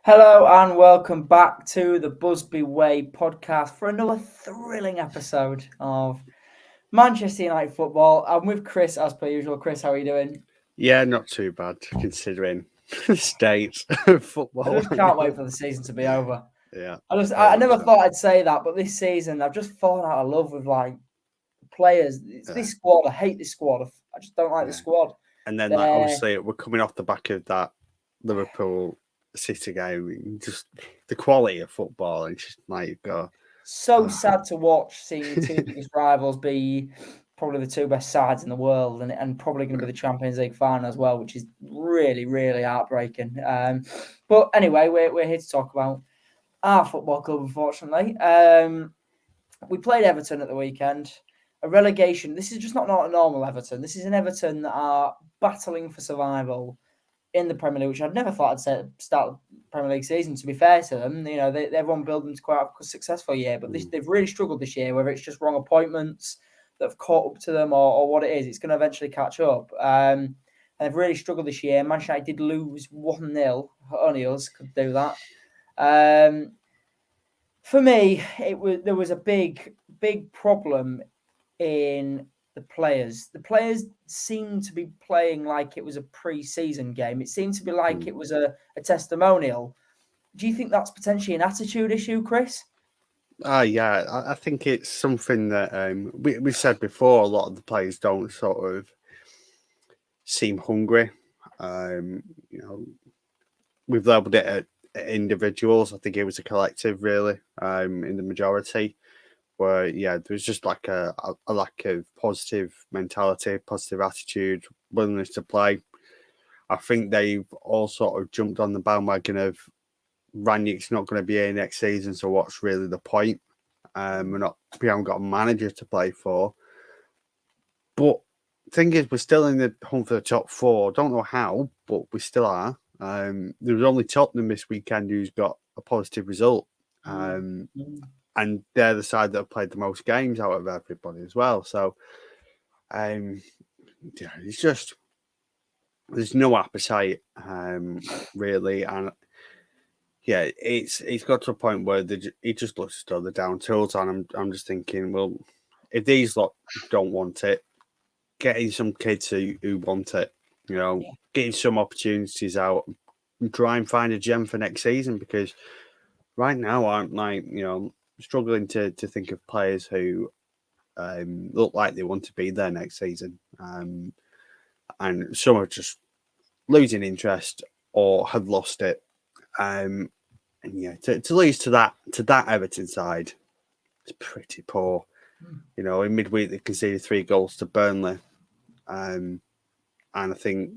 Hello and welcome back to the Busby Way podcast for another thrilling episode of Manchester United football. I'm with Chris as per usual. Chris, how are you doing? Yeah, not too bad considering the state of I football just right can't wait now. for the season to be over. Yeah, very I much never so. thought I'd say that, but this season I've just fallen out of love with players. It's Yeah, this squad. I hate this squad. I just don't like the yeah. squad. And then, They're obviously, we're coming off the back of that Liverpool City game. Just the quality of football, and just like you go, so ah, sad to watch seeing your two biggest rivals be probably the two best sides in the world and probably going to be the Champions League final as well, which is really, really heartbreaking. But anyway, we're here to talk about our football club, unfortunately. We played Everton at the weekend. A relegation. This is just not a normal Everton. This is an Everton that are battling for survival in the Premier League, which I'd never thought I'd say start the Premier League season. To be fair to them, everyone built them to quite a successful year, but they've really struggled this year. Whether it's just wrong appointments that have caught up to them, or what it is, it's going to eventually catch up. And they've really struggled this year. Manchester United did lose 1-0. Only us could do that. For me, there was a big problem in the players. The players seemed to be playing like it was a pre-season game. It seemed to be like it was a testimonial. Do you think that's potentially an attitude issue, Chris? yeah. I think it's something that we've said before. A lot of the players don't sort of seem hungry. You know, we've labelled it at individuals. I think it was a collective, really, in the majority. Where there was just like a lack of positive mentality, positive attitude, willingness to play. I think they've all sort of jumped on the bandwagon of Ranić's not going to be here next season, so what's really the point? We haven't got a manager to play for. But thing is, we're still in the hunt for the top four. Don't know how, but we still are. There was only Tottenham this weekend who's got a positive result. Um, and they're the side that have played the most games out of everybody as well. So, it's just there's no appetite really, and it's got to a point where it just looks as though they're down tools, and I'm just thinking, well, if these lot don't want it, getting some kids who want it, getting some opportunities out, and try and find a gem for next season because right now I'm like struggling to think of players who look like they want to be there next season. And some are just losing interest or have lost it. And to lose to that Everton side, it's pretty poor. In midweek they conceded 3 goals to Burnley, and I think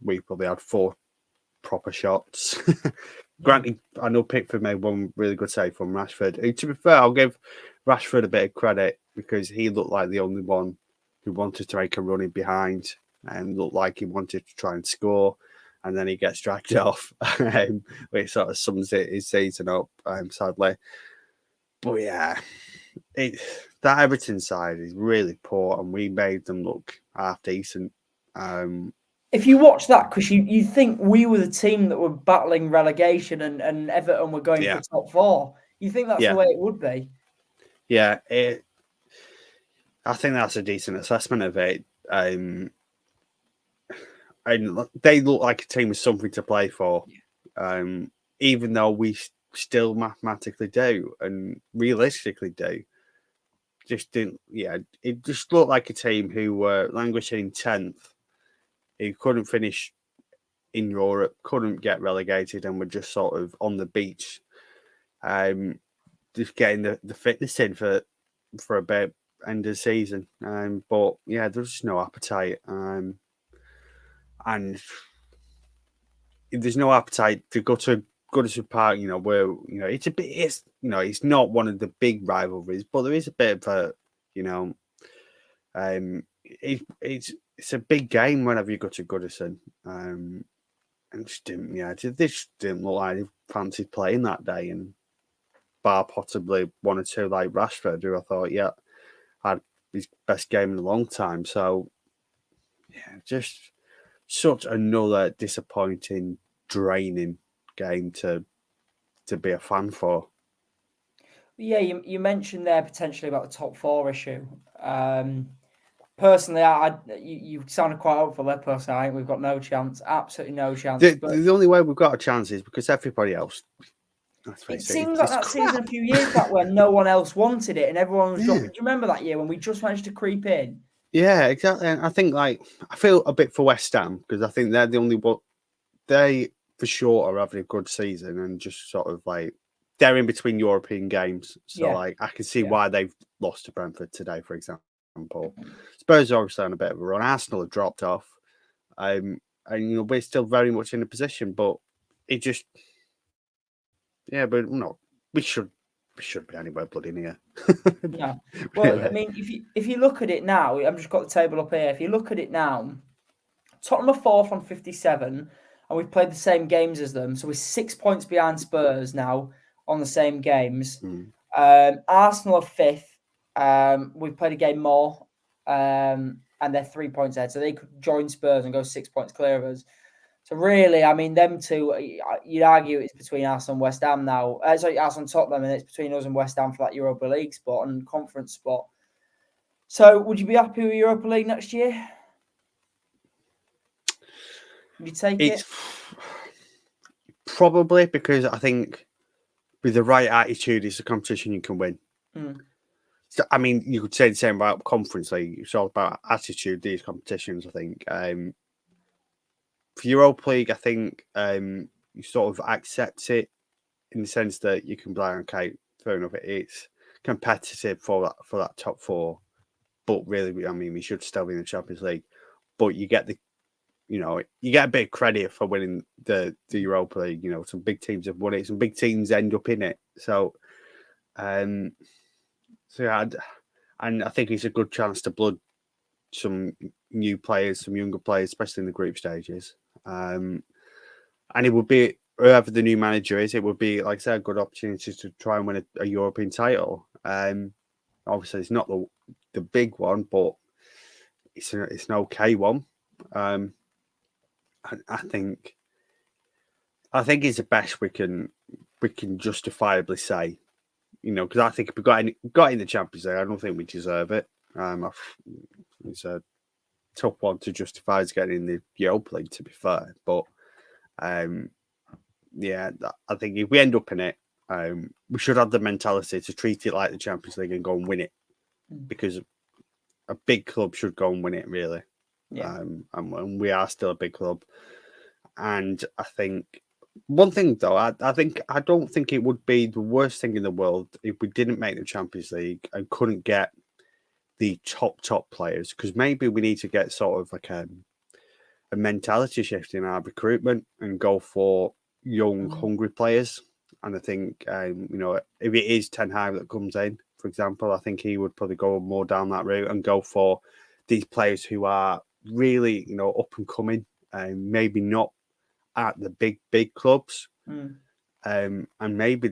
we probably had 4 proper shots. Granted, I know Pickford made one really good save from Rashford. And to be fair, I'll give Rashford a bit of credit because he looked like the only one who wanted to make a run in behind and looked like he wanted to try and score. And then he gets dragged off, which sort of sums his season up, sadly. But yeah, that Everton side is really poor, and we made them look half decent. If you watch that, Chris, you think we were the team that were battling relegation and Everton were going for Yeah, top four. You think that's the yeah, way it would be? yeah. I think that's a decent assessment of it. And they look like a team with something to play for, even though we still mathematically do and realistically do. Just didn't, yeah. It just looked like a team who were languishing 10th, who couldn't finish in Europe, couldn't get relegated, and were just sort of on the beach, just getting the fitness in for a bit end of the season. But yeah, there's just no appetite. And there's no appetite to go to Goodison Park, where it's not one of the big rivalries, but there is a bit of a, you know, it's a big game whenever you go to Goodison, and just didn't, they just didn't look like they fancied playing that day, and bar possibly one or two like Rashford, who I thought, had his best game in a long time. So yeah, just such another disappointing, draining game to to be a fan for. Yeah, you mentioned there potentially about the top four issue. Personally, you sounded quite hopeful there. Personally, I think we've got no chance, absolutely no chance. But The only way we've got a chance is because everybody else. it seems like that season a few years back when no one else wanted it and everyone was dropping. Do you remember that year when we just managed to creep in? Yeah, exactly. And I think I feel a bit for West Ham because I think they're the only one. They for sure are having a good season and just sort of they're in between European games. So I can see why they've lost to Brentford today, for example. Spurs are obviously on a bit of a run. Arsenal have dropped off. And we're still very much in a position, but it just but no, we should be anywhere bloody near. No. Well, I mean, if you look at it now, I've just got the table up here. If you look at it now, Tottenham are fourth on 57, and we've played the same games as them. So we're 6 points behind Spurs now on the same games. Arsenal are fifth. We've played a game more, and they're 3 points ahead. So they could join Spurs and go 6 points clear of us. So really, I mean, them two, you'd argue it's between Arsenal and West Ham now. Sorry, Arsenal and Tottenham, and it's between us and West Ham for that Europa League spot and conference spot. So would you be happy with Europa League next year? Would you take it? Probably because I think with the right attitude, it's a competition you can win. So, I mean, you could say the same about Conference League. It's all about attitude, these competitions, I think. For Europa League, I think you sort of accept it in the sense that you can be like, okay, fair enough, it's competitive for that top four. But really, I mean, we should still be in the Champions League. But you get you get a bit of credit for winning the Europa League. Some big teams have won it. Some big teams end up in it. So, yeah, and I think it's a good chance to blood some new players, some younger players, especially in the group stages. And it would be, whoever the new manager is, it would be, like I said, a good opportunity to try and win a European title. Obviously, it's not the big one, but it's an okay one. I think it's the best we can justifiably say, because I think if we got in the Champions League, I don't think we deserve it. It's a tough one to justify as getting in the Europa League, to be fair. But yeah, I think if we end up in it, we should have the mentality to treat it like the Champions League and go and win it, because a big club should go and win it, really. Yeah. And we are still a big club. And I think one thing, though, I don't think it would be the worst thing in the world if we didn't make the Champions League and couldn't get the top players, because maybe we need to get sort of like a mentality shift in our recruitment and go for young, hungry players. And I think, if it is Ten Hag that comes in, for example, I think he would probably go more down that route and go for these players who are really, up and coming, and maybe not at the big clubs. And maybe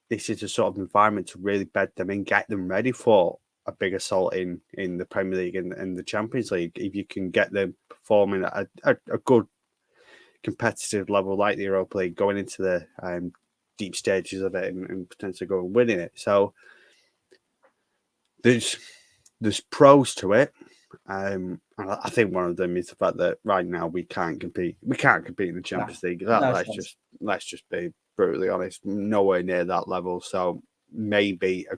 this is a sort of environment to really bed them in, get them ready for a big assault in the Premier League and the Champions League. If you can get them performing at a good competitive level like the Europa League, going into the deep stages of it and potentially go and winning it. So there's pros to it. And I think one of them is the fact that right now we can't compete. We can't compete in the Champions League. Let's just be brutally honest. Nowhere near that level. So maybe a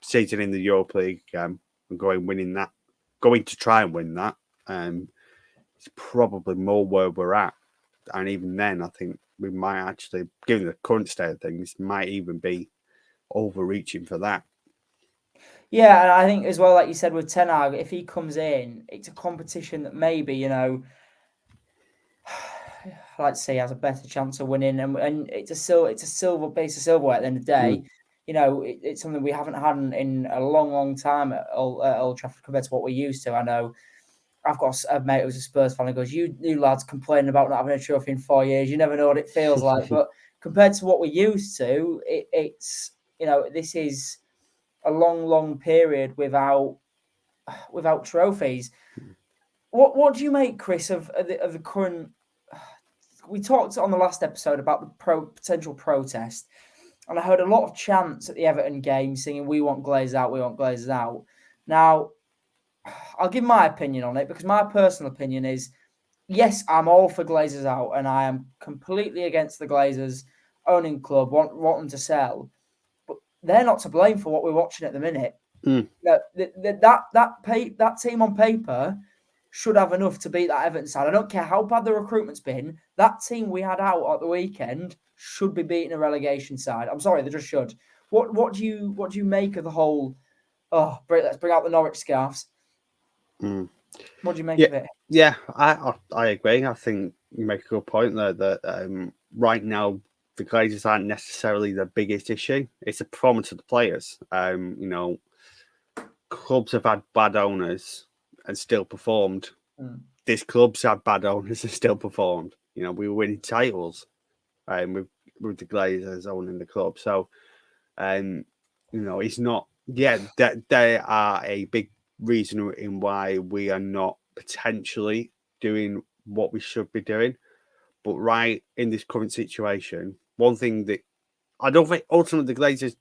season in the Europa League and going to try and win that. It's probably more where we're at. And even then, I think we might actually, given the current state of things, might even be overreaching for that. Yeah, and I think as well, like you said with Ten Hag, if he comes in, it's a competition that maybe, let's say has a better chance of winning, and it's a silverware at the end of the day. It's something we haven't had in a long time at Old Trafford compared to what we're used to. I know I've got a mate who's a Spurs fan who goes, "You new lads complaining about not having a trophy in 4 years. You never know what it feels like." But compared to what we're used to, it's this is a long period without trophies. What do you make, Chris, of the current we talked on the last episode about the potential protest, and I heard a lot of chants at the Everton game singing, "We want Glazers out, we want Glazers out." Now, I'll give my opinion on it, because my personal opinion is, yes, I'm all for Glazers out, and I am completely against the Glazers owning club, want them to sell, but they're not to blame for what we're watching at the minute. That team on paper should have enough to beat that Everton side. I don't care how bad the recruitment's been. That team we had out at the weekend should be beating a relegation side. I'm sorry, they just should. What do you make of the whole? Oh, let's bring out the Norwich scarves. What do you make of it? Yeah, I agree. I think you make a good point there that right now the Glazers aren't necessarily the biggest issue. It's the performance of the players. Clubs have had bad owners and still performed. This club's had bad owners and still performed. We were winning titles with the Glazers owning the club. So, it's not. Yeah, that they are a big reason in why we are not potentially doing what we should be doing. But right in this current situation, one thing that I don't think ultimately the Glazers,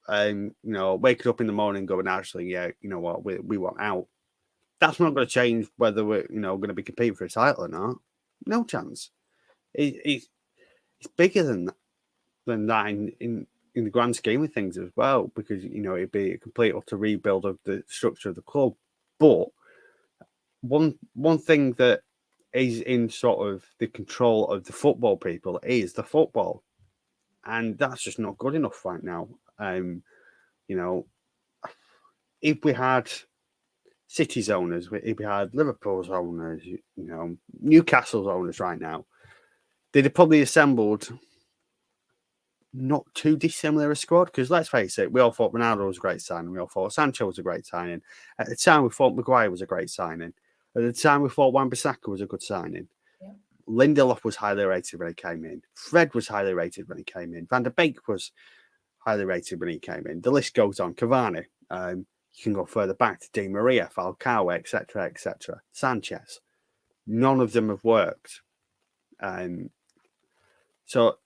waking up in the morning going, actually, yeah, you know what, we want out. That's not going to change whether we're, going to be competing for a title or not. No chance. It's bigger than that in the grand scheme of things as well, because it'd be a complete utter rebuild of the structure of the club. But one thing that is in sort of the control of the football people is the football, and that's just not good enough right now. If we had City's owners, if we had Liverpool's owners, Newcastle's owners right now, they'd have probably assembled not too dissimilar a squad, because let's face it, we all thought Ronaldo was a great signing. We all thought Sancho was a great signing. At the time, we thought Maguire was a great signing. At the time, we thought Wan-Bissaka was a good signing. Yeah. Lindelof was highly rated when he came in. Fred was highly rated when he came in. Van der Beek was highly rated when he came in. The list goes on. Cavani. You can go further back to Di Maria, Falcao, etc., etc. Sanchez. None of them have worked. So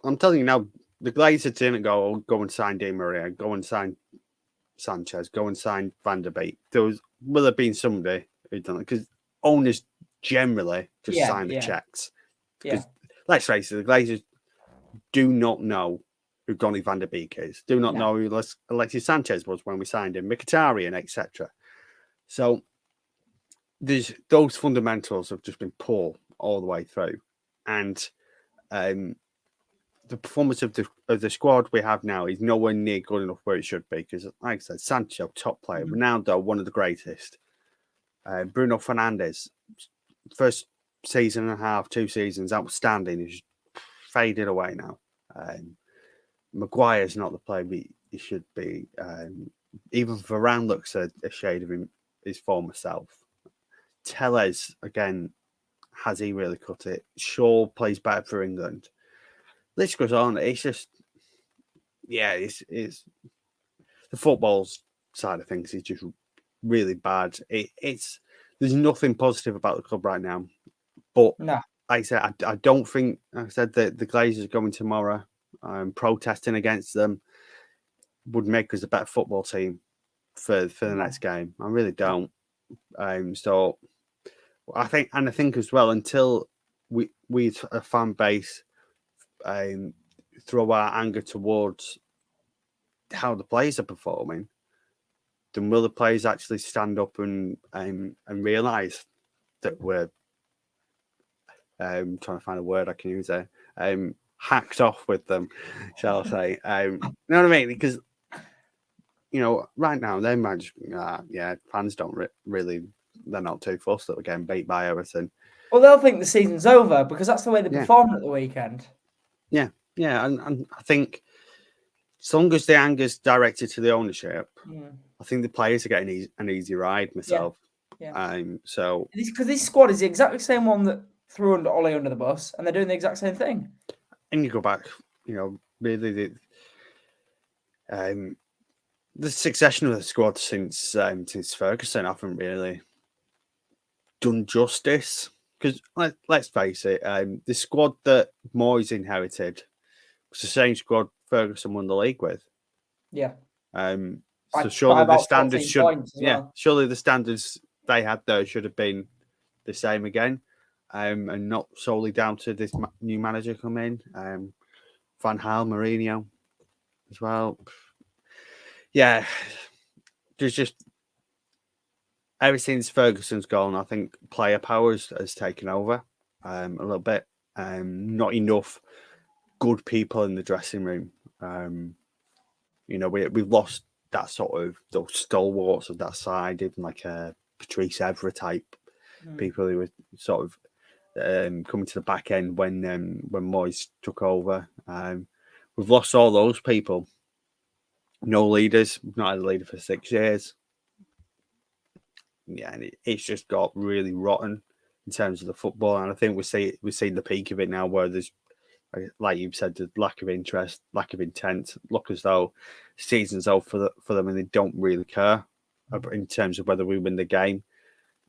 I'm telling you now, the Glazers didn't go and sign Di Maria, go and sign Sanchez, go and sign Van der Beek. Will have been somebody who done it, because owners generally just sign the checks. Because let's face it, the Glazers do not know who Donny Van der Beek is, do not know who Alexis Sanchez was when we signed him, Mkhitaryan, etc. So those fundamentals have just been poor all the way through, and the performance of the squad we have now is nowhere near good enough where it should be, because, like I said, Sancho, top player, Ronaldo, one of the greatest, Bruno Fernandes, first season and a half, 2 seasons, outstanding, he's faded away now. Maguire's not the player he should be. Even Varane looks a shade of his former self. Tellez, again, has he really cut it? Shaw plays better for England. List goes on. It's just, it's the football's side of things is just really bad. There's nothing positive about the club right now. But like I said, I don't think, like I said, that the Glazers going tomorrow, protesting against them would make us a better football team for the next game. I really don't. So I think as well, until we a fan base throw our anger towards how the players are performing, then will the players actually stand up and realise that we're trying to find a word I can use there, hacked off with them, shall I say? You know what I mean? Because right now they might just fans don't really, they're not too fussed that we're getting beat by Everton. Well, they'll think the season's over because that's the way they performed at the weekend. Yeah, and I think as long as the anger's directed to the ownership, I think the players are getting an easy ride myself. Yeah. So because this squad is the exact same one that threw Ollie under the bus, and they're doing the exact same thing. And you go back, really the succession of the squad since Ferguson haven't really done justice, because let's face it, the squad that Moyes inherited was the same squad Ferguson won the league with. Yeah. So surely the standards surely the standards they had there should have been the same again, and not solely down to this new manager come in, Van Gaal, Mourinho, as well. Yeah, there's just ever since Ferguson's gone, I think player power has taken over a little bit. Not enough good people in the dressing room. We've lost that sort of those stalwarts of that side, even like a Patrice Evra type people who were sort of coming to the back end when Moyes took over. We've lost all those people. No leaders. We've not had a leader for 6 years. Yeah, and it's just got really rotten in terms of the football. And I think we've seen the peak of it now, where there's, like you've said, the lack of interest, lack of intent. Look as though season's over for them, and they don't really care in terms of whether we win the game.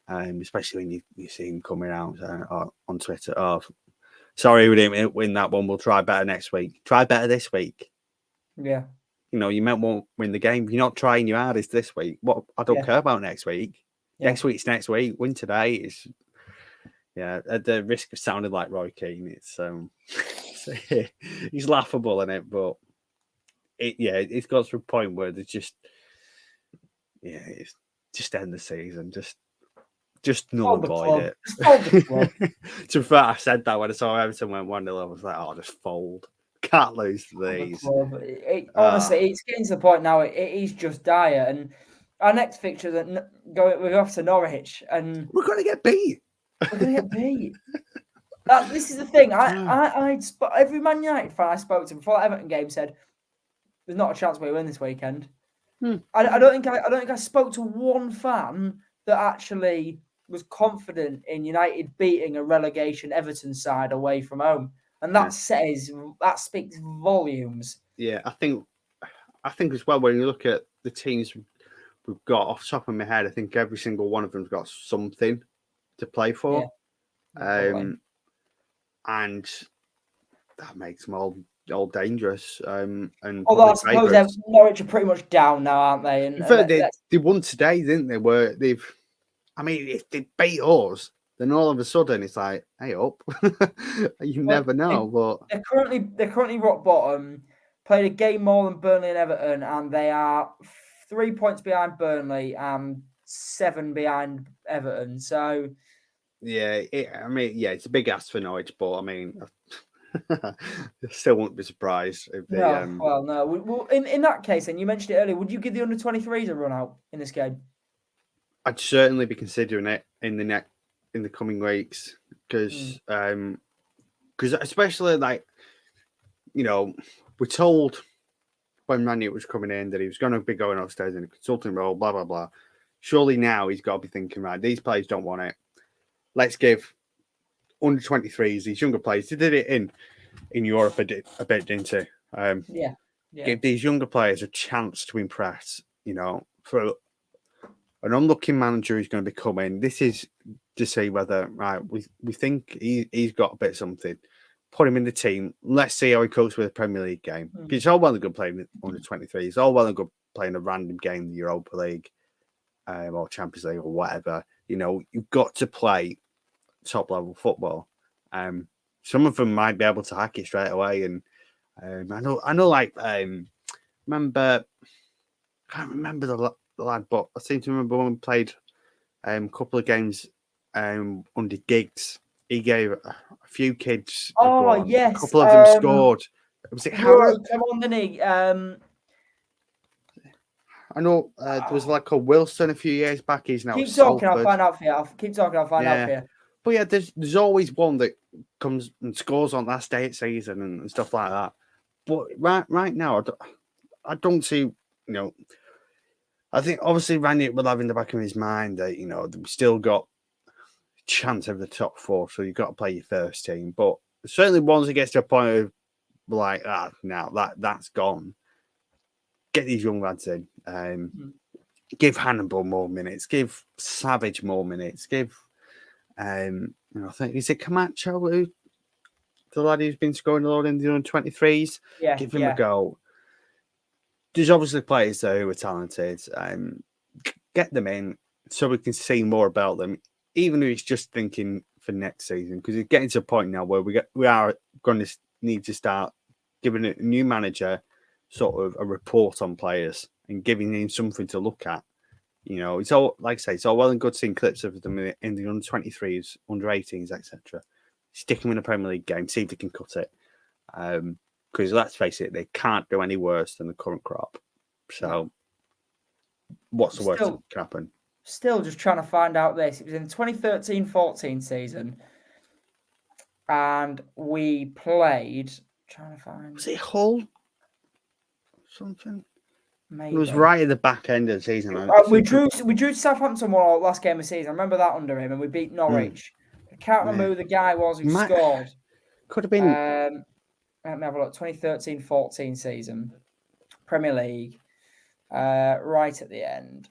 Especially when you see him coming out on Twitter. Oh, sorry, we didn't win that one. We'll try better next week. Try better this week. Yeah. You meant won't win the game. You're not trying your hardest this week. What I don't care about next week. Yeah. Next week's next week. Win today is, at the risk of sounding like Roy Keane, it's he's laughable in it, but it's got to a point where there's just it's just end the season, just null and void it. To be fair, I said that when I saw Everton went 1-0, I was like, oh, just fold. Can't lose to these. Honestly, it's getting to the point now. It is just dire, and our next fixture we're off to Norwich, and we're going to get beat. This is the thing. Every Man United fan I spoke to before the Everton game said, "There's not a chance we win this weekend." I don't think I spoke to one fan that actually was confident in United beating a relegation Everton side away from home, and that speaks volumes. Yeah, I think as well, when you look at the teams we've got off the top of my head, I think every single one of them's got something to play for. Yeah, and that makes them all dangerous. Although I suppose Norwich are pretty much down now, aren't they? They won today, didn't they? If they beat us, then all of a sudden it's like, hey up. Never know. But they're currently rock bottom. Played a game more than Burnley and Everton, and they are 3 points behind Burnley and 7 behind Everton. So it's a big ask for Norwich, but I still won't be surprised if they. No. Well, in that case, then you mentioned it earlier. Would you give the under-23s a run out in this game? I'd certainly be considering it in the coming weeks because especially we're told when Ranieri was coming in that he was going to be going upstairs in a consulting role, blah blah blah. Surely now he's got to be thinking, right, these players don't want it. Let's give under 23s, these younger players. They did it in Europe a bit, didn't they? Give these younger players a chance to impress. For an unlucky manager who's going to be coming, this is to see whether we think he's got a bit of something. Put him in the team. Let's see how he copes with a Premier League game. It's all well and good playing under 23. It's all well and good playing a random game in the Europa League or Champions League or whatever. You've got to play top level football. Some of them might be able to hack it straight away, and I know. Remember, I can't remember the lad, but I seem to remember when we played a couple of games under Giggs. He gave a few kids. Yes, a couple of them scored. Was it Harrow? Come on, didn't he? I know there was a lad called Wilson a few years back. He's now. Keep talking, I'll find out for you. Keep talking, I'll find out for you. But yeah, there's always one that comes and scores on last day of season and stuff like that. But right now, I don't see. I think obviously Ranieri will have in the back of his mind that we've still got a chance of the top 4, so you've got to play your first team. But certainly once it gets to a point of now that's gone, get these young lads in. Give Hannibal more minutes. Give Savage more minutes. Give I think is it Camacho, who the lad who's been scoring a lot in the under-23s? Yeah, Give him a go. There's obviously players there who are talented. Get them in so we can see more about them, even if it's just thinking for next season. Because it's getting to a point now where we are going to need to start giving a new manager sort of a report on players and giving him something to look at. It's all, like I say, it's all well and good seeing clips of them in the under-23s, under-18s, etc. Stick them in a Premier League game, see if they can cut it. Because let's face it, they can't do any worse than the current crop. So, what's the worst that can happen? Still just trying to find out this. It was in the 2013-14 season, and we played. Trying to find. Was it Hull? Something? Maybe. It was right at the back end of the season. We drew Southampton our last game of the season. I remember that under him, and we beat Norwich. I can't remember who the guy was who scored. Could have been. Let me have a look. 2013-14 season, Premier League. Right at the end.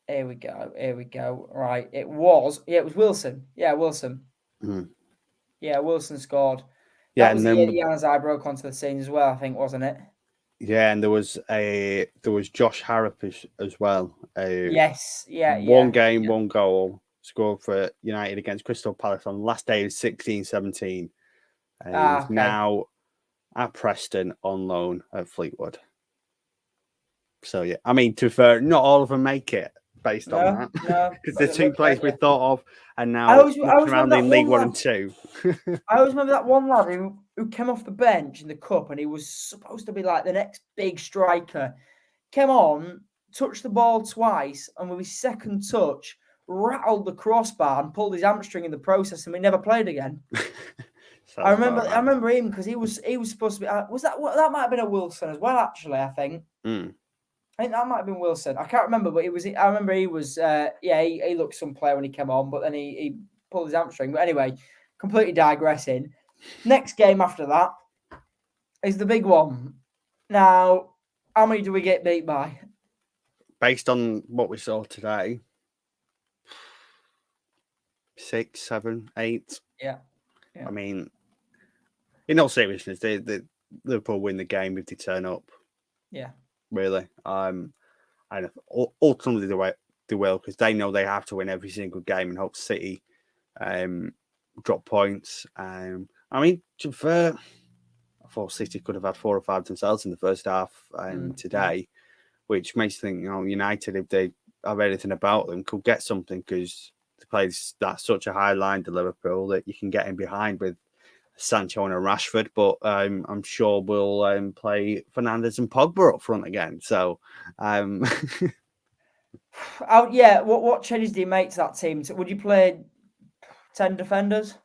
Here we go. Right, it was Wilson. Yeah, Wilson. Mm. Yeah, Wilson scored. Yeah, that was the year Januzaj broke onto the scene as well, I think, wasn't it? Yeah, and there was Josh Harrop as well. Yes, yeah. One game, one goal, scored for United against Crystal Palace on the last day of 16-17. And he's now at Preston on loan at Fleetwood. So, yeah, I mean, to be fair, not all of them make it based on that. No. Because the two players we thought of, and now looking around in League 1 and 2. I always remember that one lad who came off the bench in the Cup, and he was supposed to be like the next big striker. Came on, touched the ball twice, and with his second touch, rattled the crossbar and pulled his hamstring in the process, and we never played again. I remember him because he was supposed to be. That might have been a Wilson as well, actually. I think. I think that might have been Wilson. I can't remember, but it was. I remember he was. He looked some player when he came on, but then he pulled his hamstring. But anyway, completely digressing. Next game after that is the big one. Now, how many do we get beat by? Based on what we saw today, 6, 7, 8. Yeah. I mean, in all seriousness, the Liverpool win the game if they turn up. Yeah. Really. And ultimately they will because they know they have to win every single game and hope City drop points. I mean, to be fair, I thought City could have had 4 or 5 themselves in the first half today, which makes you think, United, if they have anything about them, could get something because they play such a high line to Liverpool that you can get in behind with Sancho and a Rashford, but I'm sure we'll play Fernandes and Pogba up front again. So, what changes do you make to that team? Would you play 10 defenders?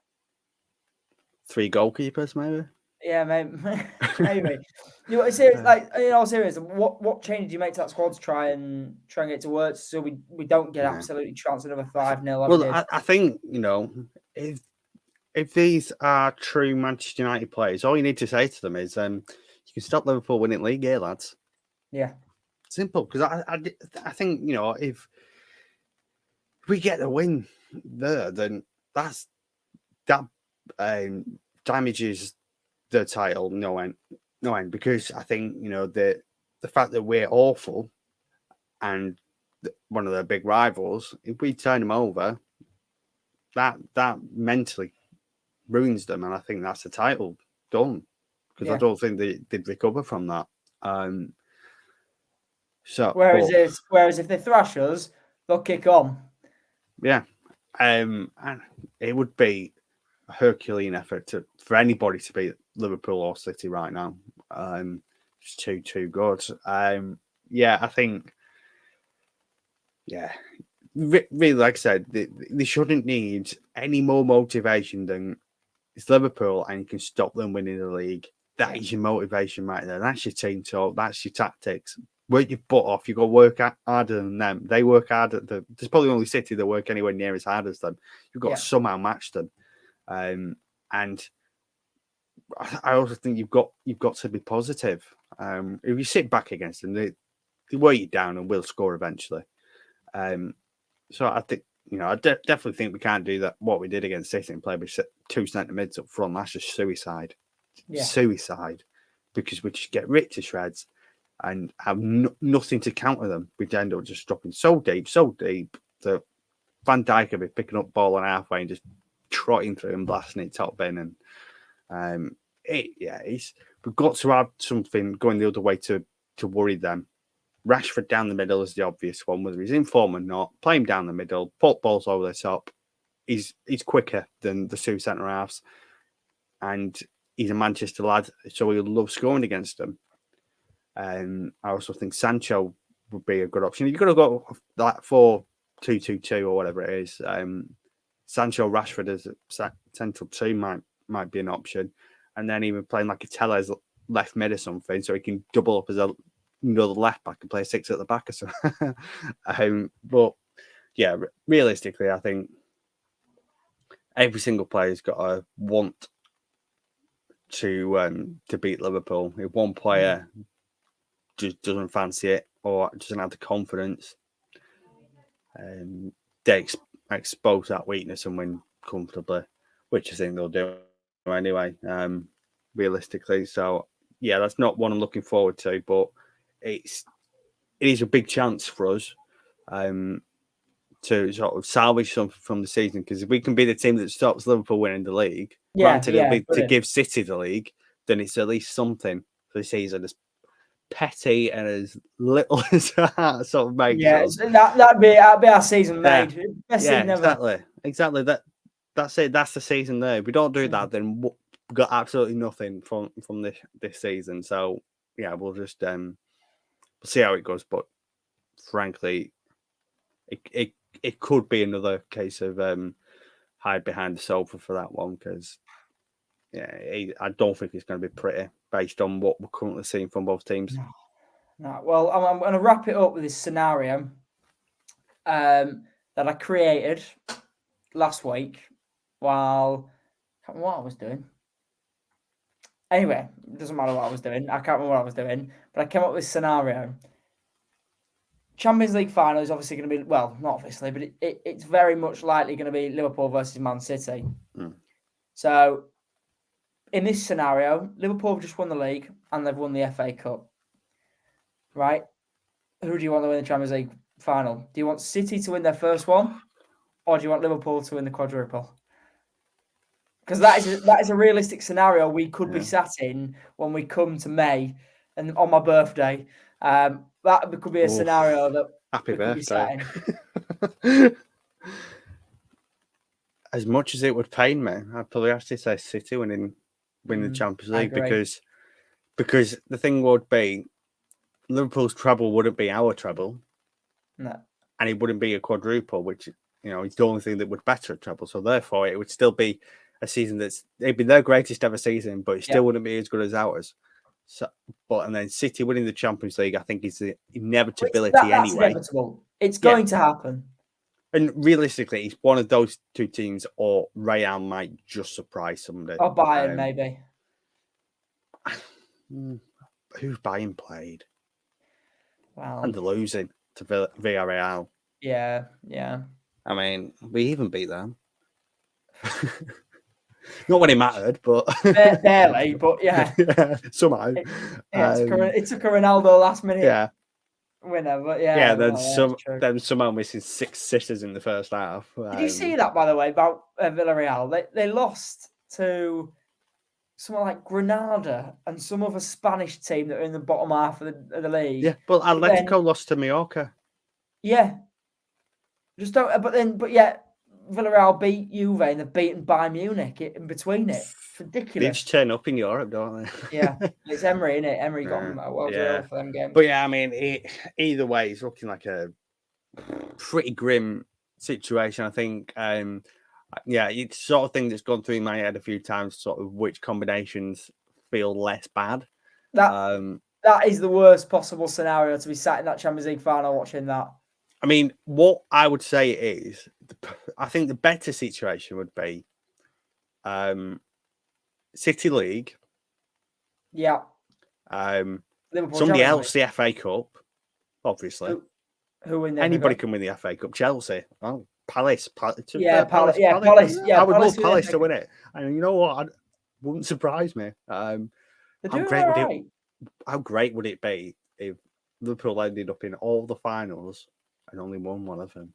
3 goalkeepers, maybe. Yeah, maybe. Serious, in all seriousness, what changes do you make to that squad to try and get it to work so we don't get absolutely trounced another 5-0? Well, I think if these are true Manchester United players, all you need to say to them is, you can stop Liverpool winning league here, lads. Yeah. Simple. Because I think, if we get the win there, then that damages the title no end. Because I think, the fact that we're awful and one of their big rivals, if we turn them over, that mentally ruins them, and I think that's the title done because I don't think they'd recover from that. Whereas if they thrash us, they'll kick on. Yeah, and it would be a Herculean effort for anybody to beat Liverpool or City right now. It's too good. I think. Yeah, really, like I said, they shouldn't need any more motivation than. It's Liverpool and you can stop them winning the league. That is your motivation right there. That's your team talk. That's your tactics. Work your butt off. You've got to work harder than them. They work hard there's probably only City that work anywhere near as hard as them. You've got to somehow match them. And I also think you've got to be positive. If you sit back against them, they wear you down and will score eventually. So I think I definitely think we can't do that. What we did against City and play with 2 centre mids up front, that's just suicide. Yeah. Suicide. Because we just get ripped to shreds and have nothing to counter them. We'd end up just dropping so deep that Van Dijk would be picking up ball on halfway and just trotting through and blasting it top bin. And we've got to have something going the other way to worry them. Rashford down the middle is the obvious one, whether he's in form or not. Play him down the middle, put balls over the top. He's quicker than the 2 centre halves, and he's a Manchester lad, so he'll love scoring against them. I also think Sancho would be a good option. You've got to go that 4-2-2-2 or whatever it is. Sancho Rashford as a central 2 might be an option, and then even playing like a Tellez left mid or something, so he can double up as another left back and play 6 at the back or something. But yeah, realistically, I think every single player's got to want to beat Liverpool. If one player just doesn't fancy it or doesn't have the confidence, they expose that weakness and win comfortably, which I think they'll do anyway, realistically. So yeah, that's not what I'm looking forward to, but it is a big chance for us to sort of salvage something from the season, because if we can be the team that stops Liverpool winning the league, granted it'll be to give City the league, then it's at least something for the season, as petty and as little as that sort of makes us. That'd be our season made. Best season ever. Exactly. That's it. That's the season there. If we don't do that, then we've got absolutely nothing from this season. So yeah, we'll just we'll see how it goes. But frankly, it could be another case of hide behind the sofa for that one, because I don't think it's going to be pretty based on what we're currently seeing from both teams. No. Well, I'm going to wrap it up with this scenario that I created last week while I can't remember what I was doing. Anyway, it doesn't matter what I was doing. I can't remember what I was doing, but I came up with this scenario. Champions League final is obviously going to be, well, not obviously, but it's very much likely going to be Liverpool versus Man City. So in this scenario, Liverpool have just won the league and they've won the FA Cup. Right? Who do you want to win the Champions League final? Do you want City to win their first one, or do you want Liverpool to win the quadruple? Because that is a realistic scenario we could be sat in when we come to May and on my birthday. That could be a scenario that happy birthday. Could be sat in. As much as it would pain me, I'd probably have to say City win the Champions League, because the thing would be, Liverpool's treble wouldn't be our treble. No. And it wouldn't be a quadruple, which, is the only thing that would better a treble. So therefore, it would still be a season it'd be their greatest ever season, but it still wouldn't be as good as ours. So, and then City winning the Champions League, I think, is the inevitability that's anyway. Inevitable. It's going to happen. And realistically, it's one of those two teams, or Real might just surprise somebody. Or Bayern, maybe. Who's Bayern played? Wow. And they're losing to Villarreal. Yeah. I mean, we even beat them. Not when it mattered, but barely. But yeah, somehow. It took a Ronaldo last minute winner, but then somehow missing 6 sitters in the first half. Did you see that, by the way, about Villarreal? They lost to someone like Granada and some other Spanish team that are in the bottom half of the league. Yeah, but Atletico lost to Mallorca. Yeah. But Villarreal beat Juve and they've beaten Bayern Munich in between it. It's ridiculous. They just turn up in Europe, don't they? Yeah. It's Emery, isn't it? Emery got them a world for them games. But yeah, I mean, either way, it's looking like a pretty grim situation, I think. It's sort of thing that's gone through my head a few times, sort of which combinations feel less bad. That is the worst possible scenario, to be sat in that Champions League final watching that. I mean, what I would say is, I think the better situation would be City League. Yeah. Somebody else the FA Cup, obviously. Who win the Anybody can win the FA Cup. Chelsea. Oh, Palace. Yeah, Palace. I would love Palace Palace to win it. And you know what? It wouldn't surprise me. They're How doing great all would right. How great would it be if Liverpool ended up in all the finals and only won one of them?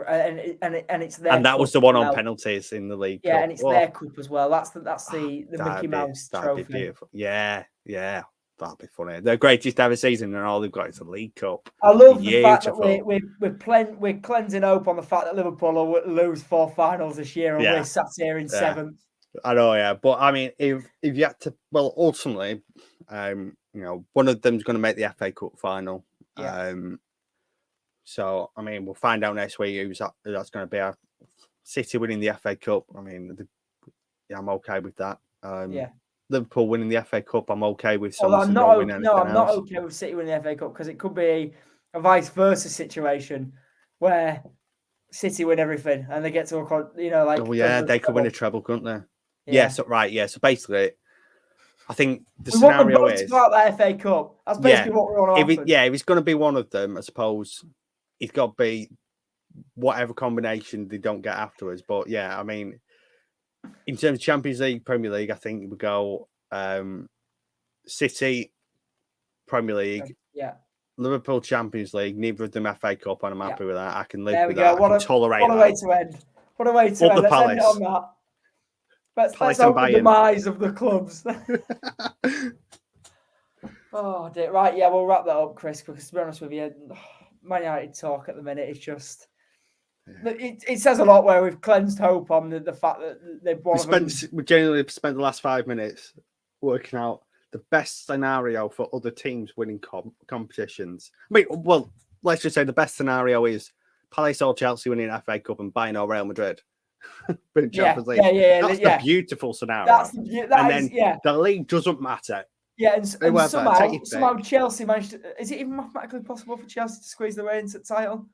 And it's their And that cup was the one as on well. penalties in the League Yeah, Cup. and it's their cup as well. That's the Mickey Mouse That'd be trophy. beautiful. Yeah, that'd be funny. The greatest ever season, and all they've got is a League Cup. I love the fact that Beautiful. we're cleansing hope on the fact that Liverpool will lose 4 finals this year, and Yeah. we're sat here in 7th. I know, yeah, but I mean, if you had to, well, ultimately, one of them's going to make the FA Cup final. Yeah. So I mean, we'll find out next week who that's going to be. City winning the FA Cup. I mean, I'm okay with that. Liverpool winning the FA Cup. I'm okay with. I'm not okay with City winning the FA Cup because it could be a vice versa situation where City win everything and they get to they could win a treble, couldn't they? Yeah. So basically, I think the we scenario want them both to go out that FA Cup. That's basically what we want to happen. If it's going to be one of them, I suppose it's got to be whatever combination they don't get afterwards. But yeah, I mean, in terms of Champions League, Premier League, I think we go City, Premier League, Liverpool, Champions League. Neither of them FA Cup, and I'm happy with that. I can live with that. I can tolerate that. What a way to end! What a way to end! Let's end it on that. Let's hope the demise of the clubs. Oh dear. Right, yeah, we'll wrap that up, Chris, because to be honest with you, Man United talk at the minute is just it says a lot where we've cleansed hope on the fact that they've won. We genuinely spent the last 5 minutes working out the best scenario for other teams winning competitions. I mean, well, let's just say the best scenario is Palace or Chelsea winning FA Cup and Bayern or Real Madrid. Champions League. That's the beautiful scenario. The league doesn't matter. Yeah, and somehow Chelsea managed to... Is it even mathematically possible for Chelsea to squeeze their way into the title?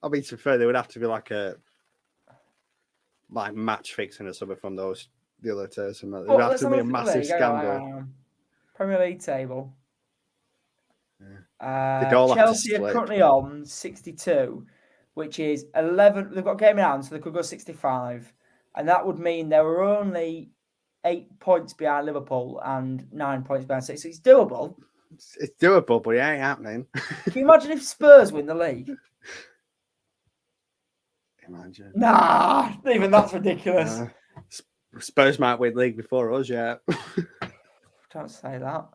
I mean, to be fair, they would have to be like match fixing or something from the other teams. It would have to be a massive scandal. Premier League table. Yeah. Chelsea are currently on 62, which is 11. They've got a game in hand, so they could go 65. And that would mean there were only 8 points behind Liverpool and 9 points behind City. So it's doable. It's doable, but it ain't happening. Can you imagine if Spurs win the league? Imagine. Nah, even that's ridiculous. Spurs might win league before us, yeah. Don't say that.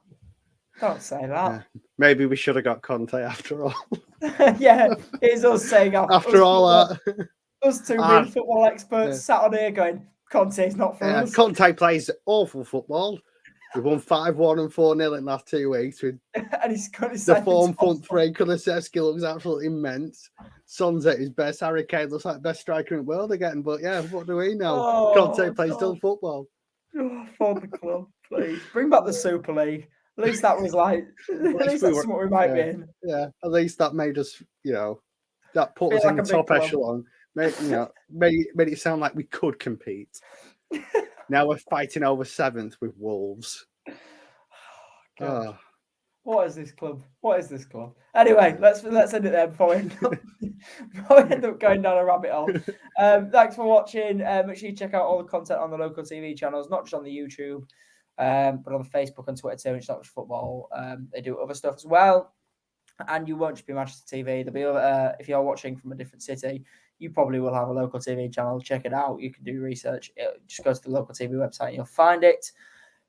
Yeah. Maybe we should have got Conte after all. Yeah, it's us saying after all that. Us two being football experts sat on here going, Conte's not for us. Conte plays awful football. We won 5-1 and 4-0 in the last 2 weeks. And he's got his the form front three. Kulusevski looks absolutely immense. Son's at his best. Harry Kane looks like the best striker in the world again. But yeah, what do we know? Conte plays still football. For the club, please. Bring back the Super League. At least that was at least that's what we might be in. Yeah, at least that made us, that put us in the top echelon. Made it sound like we could compete. Now we're fighting over 7th with Wolves. What is this club? Anyway, let's end it there before we end up going down a rabbit hole. Thanks for watching. Make sure you check out all the content on the local TV channels, not just on the YouTube, but on the Facebook and Twitter too. It's not just football. They do other stuff as well. And you won't just be Manchester TV. There'll be other, if you're watching from a different city, you probably will have a local TV channel. Check it out. You can do research. Just go to the local TV website and you'll find it.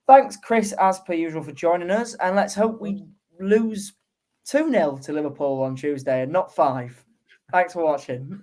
Thanks, Chris, as per usual, for joining us. And let's hope we lose 2-0 to Liverpool on Tuesday and not 5. Thanks for watching.